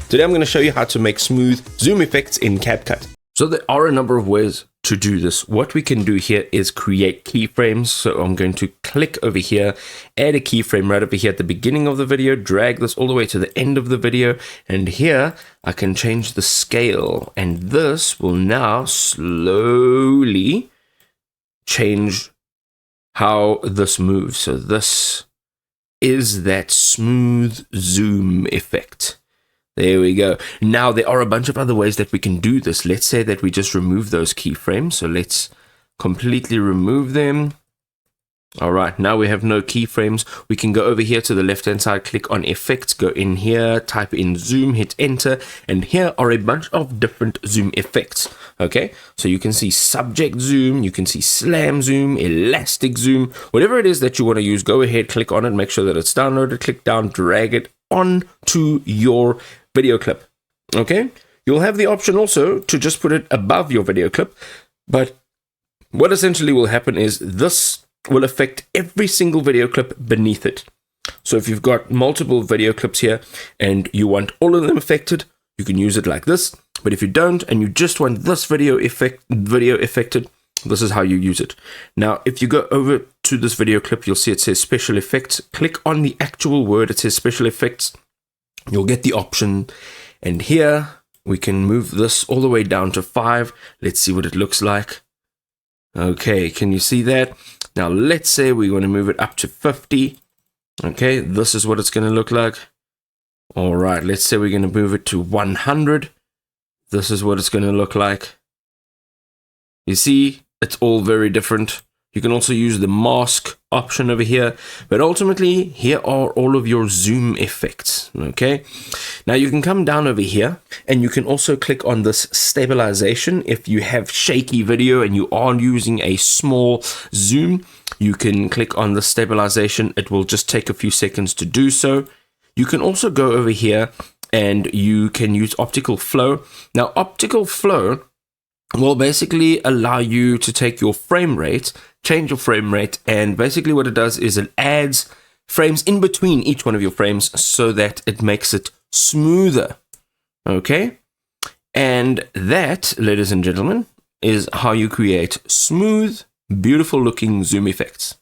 Today I'm going to show you how to make smooth zoom effects in CapCut. So there are a number of ways to do this. What we can do here is create keyframes. So I'm going to click over here, add a keyframe right over here at the beginning of the video, drag this all the way to the end of the video, and here I can change the scale, and this will now slowly change how this moves. So this is that smooth zoom effect. There we go. Now there are a bunch of other ways that we can do this. Let's say that we just remove those keyframes. So let's completely remove them. All right, now we have no keyframes. We can go over here to the left-hand side, click on effects, go in here, type in zoom, hit enter, and here are a bunch of different zoom effects. Okay, so you can see subject zoom, you can see slam zoom, elastic zoom, whatever it is that you want to use, go ahead, click on it, make sure that it's downloaded, click down, drag it onto your video clip. Okay, you'll have the option also to just put it above your video clip, but what essentially will happen is this will affect every single video clip beneath it. So if you've got multiple video clips here and you want all of them affected, you can use it like this. But if you don't and you just want this video affected, this is how you use it. Now, if you go over to this video clip, you'll see it says special effects. Click on the actual word, it says special effects. You'll get the option, and here we can move this all the way down to 5. Let's see what it looks like. Okay, can you see that? Now let's say we want to move it up to 50. Okay, this is what it's going to look like. All right, let's say we're going to move it to 100. This is what it's going to look like. You see, it's all very different. You can also use the mask option over here, but ultimately here are all of your zoom effects. Okay, now you can come down over here and you can also click on this stabilization. If you have shaky video and you are using a small zoom, you can click on the stabilization. It will just take a few seconds to do so. You can also go over here and you can use optical flow. Now optical flow will basically allow you to take your frame rate, change your frame rate, and basically what it does is it adds frames in between each one of your frames so that it makes it smoother. Okay, and that, ladies and gentlemen, is how you create smooth, beautiful looking zoom effects.